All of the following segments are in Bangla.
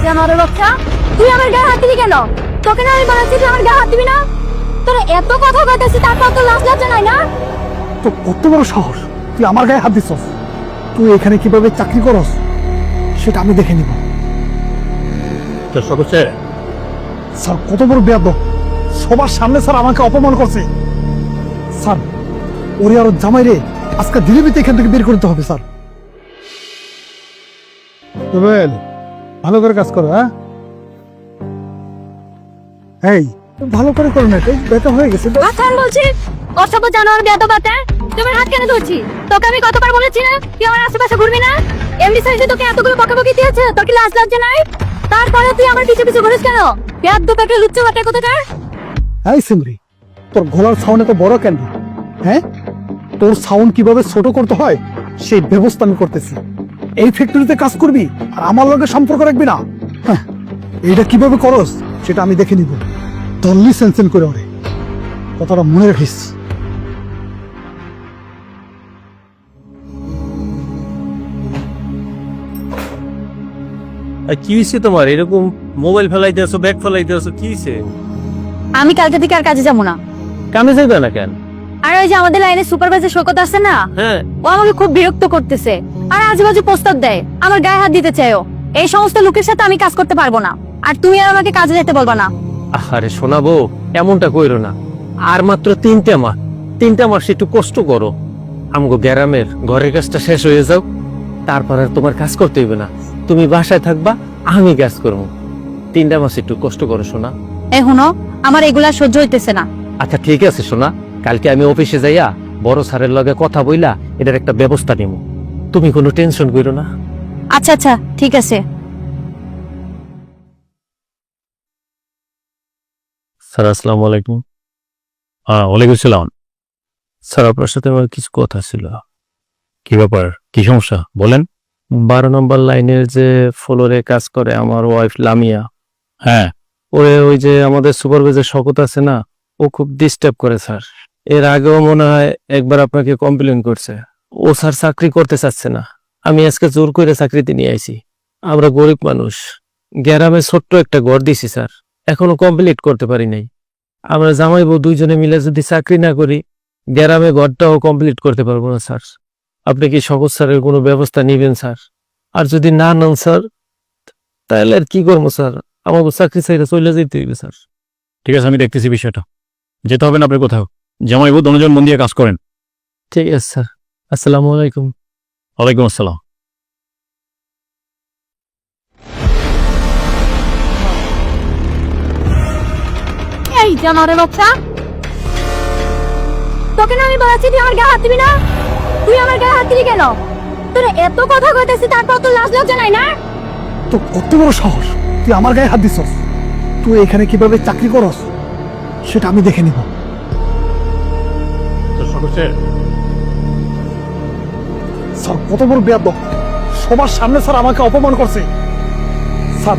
জানোয়ারের বাচ্চা, তুই আমার গায়ে হাত দিবি কেন? তোকে না আমি বলেছি তুই আমার গায়ে হাত দিবি না? তোর এত কথা কইতেছি তারপর তো লাজ লজ্জা নাই না? তো কত বড় সাহস, তুই আমার গায়ে হাত দিছস? তুই এখানে কিভাবে চাকরি করস সেটা আমি দেখে নিব। স্যার কত বড় বেয়াদব, সবার সামনে স্যার আমাকে অপমান করছে। স্যার ওরে আর ওর জামাই রে আজকে ধীরে ধীরে এখান থেকে বের করতে হবে। স্যার ভালো করে কাজ করো। হ্যাঁ এই ভালো করে করো না, এই ব্যথা হয়ে গেছে। আচ্ছা আমি বলছি অসভ্য জানোয়ার বেয়াদব বাতে, তোমার হাত কেন ধরছি? তোকে আমি কতবার বলেছি না তুই আমার আশেপাশে ঘুরবি না? এমডি সাইজে তোকে এতগুলো বকাবকি দিয়েছে, তোর কি লাজ লজ্জা নাই? তারপরে তুই আমার পিছু পিছু ঘুরিস কেন? বেয়াদব একটা লুচ্চু বাটা কোথাকার। এই সিমরি, তোর গলার সাউন্ড এত বড় কেন? হ্যাঁ, তোর সাউন্ড কিভাবে ছোট করতে হয় সেই ব্যবস্থা আমি করতেছি। এই ফ্যাক্টরিতে কাজ করবি আর আমার লগে সম্পর্ক রাখবি না? হ্যাঁ, এইটা কিভাবে করস সেটা আমি দেখে নিব। তল্লি সেনসেন করে ওরে, কথাটা মনে রাখিস। কি হয়েছে তোমার? এরকম মোবাইল ফেলাইতে আসো, ব্যাগ ফেলাইতে আসো, কি হয়েছে? আমি কালকে থেকে আর কাজে যাবো না। কামে যাইবে না কেন? আর ওই যে আমাদের লাইনে সুপারভাইজার শওকত আছে না, হ্যাঁ, ও আমাকে খুব বিরক্ত করতেছে আর আজেবাজে প্রস্তাব দেয়, আমার গায়ে হাত দিতে চায়ও। এই সমস্ত লোকের সাথে আমি কাজ করতে পারবো না, আর তুমি আর আমাকে কাজে যেতে বলবা না। আরে শোনাবো, এমনটা কইরো না। আর মাত্র 3টা মাস একটু কষ্ট করো। আমগো গ্রামের ঘরের কাজটা শেষ হয়ে যাও, তারপর আর তোমার কাজ করতে হইবে না। তুমি বাসায় থাকবা, আমি কাজ করবো। 3টা মাস একটু কষ্ট করো শোনা। এখনো আমার এগুলা সহ্য হইতেছে না। আচ্ছা ঠিক আছে শোনা, কালকে আমি অফিসে যাইয়া বড় স্যারের লগে কথা বইলা এটার একটা ব্যবস্থা নিব। তুমি কোনো টেনশন করো না। আচ্ছা আচ্ছা ঠিক আছে। স্যার আসসালামু আলাইকুম। ওয়ালাইকুম সালাম। স্যার আপনার সাথে আমার কিছু কথা ছিল। কি ব্যাপার, কি সমস্যা বলেন? 12 নম্বর লাইনের যে ফ্লোরে কাজ করে আমার ওয়াইফ লামিয়া, হ্যাঁ, ওই যে আমাদের সুপারভাইজার শওকত আছে না, ও খুব ডিস্টার্ব করে স্যার। এর আগেও মনে হয় একবার আপনাকে কমপ্লেন করছে। ও স্যার চাকরি করতে চাচ্ছে না। আমি আজকে জোর করে চাকরিতে নিয়ে আইছি। আমরা গরিব মানুষ, গ্রামে ছোট্ট একটা ঘর দিছি স্যার, এখনো কমপ্লিট করতে পারি নাই। আমরা জামাই বউ দুইজনে মিলে যদি চাকরি না করি, গ্রামে ঘরটাও কমপ্লিট করতে পারবো না স্যার। আপনি কি শওকত স্যারের কোনো ব্যবস্থা নিবেন স্যার? আর যদি না নেন স্যার, তাহলে আর কি করবো স্যার? আমাকে চাকরি চাইলে চলে যেতে হইবে স্যার। ঠিক আছে, আমি দেখতেছি বিষয়টা। যেতে হবে না আপনি কোথাও, জামাই বউ দুজন মন দিয়ে কাজ করেন। ঠিক আছে স্যার, আসসালামু আলাইকুম। ওয়ালাইকুম আসসালাম। এই জানোয়ারের বাচ্চা, তোকে না আমি বলেছি তুই আমার গায়ে হাত দিবি না? তুই আমার গায়ে হাত দিবি কেন? তোর এত কথা কইতেছি তারপর তো লাজ লজ্জা নাই না? তো কত বড় সাহস, তুই আমার গায়ে হাত দিছস? তুই এখানে কিভাবে চাকরি করস সেটা আমি দেখে নিব। স্যার কত বড় বেয়াদব, সবার সামনে স্যার আমাকে অপমান করছে। স্যার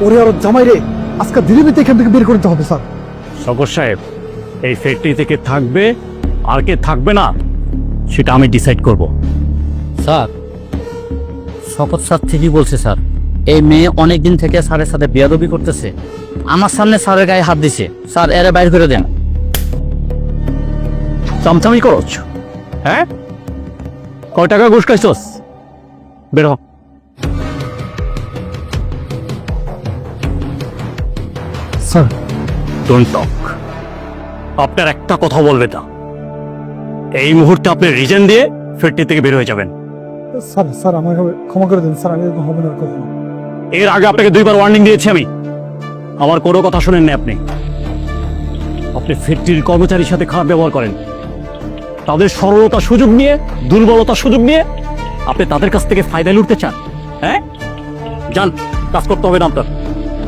ওরে আর ওর জামাই রে আজকে ধীরে ধীরে এখান থেকে বের করতে হবে। স্যার শওকত সাহেব, এই ফ্যাক্টরি থেকে থাকবে আর কে থাকবে না সেটা আমি ডিসাইড করব। স্যার শওকত স্যার ঠিকই বলছে স্যার। এই মেয়ে অনেকদিন থেকে স্যারের সাথে বেয়াদবি করতেছে, আমার সামনে স্যারের গায়ে হাত দিছে। স্যার এরে বাইর করে দেন। চামচামি করছ? হ্যাঁ, কয় টাকা ঘুষ খাইছস? বের হ। Sir don't talk. আপনার একটা কথা বলবে না। এই মুহূর্তে আপনি রিজেন দিয়ে ফ্যাক্টরি থেকে বের হয়ে যাবেন। স্যার স্যার আমাকে ক্ষমা করে দিন স্যার, আমি এরকম হবে না আর কখনো। এর আগে আপনাকে 2বার ওয়ার্নিং দিয়েছি আমি, আমার কোনো কথা শোনেন না আপনি। আপনি ফ্যাক্টরির কর্মচারীর সাথে খারাপ ব্যবহার করেন। তাদের সরলতা সুযোগ নিয়ে, দুর্বলতা সুযোগ নিয়ে আপনি তাদের কাছ থেকে ফায়দা লুটতে চান। হ্যাঁ, যান, কাজ করতে হবে না আপনার।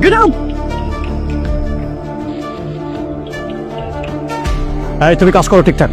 Get out. এই তুমি কাজ করো ঠিকঠাক।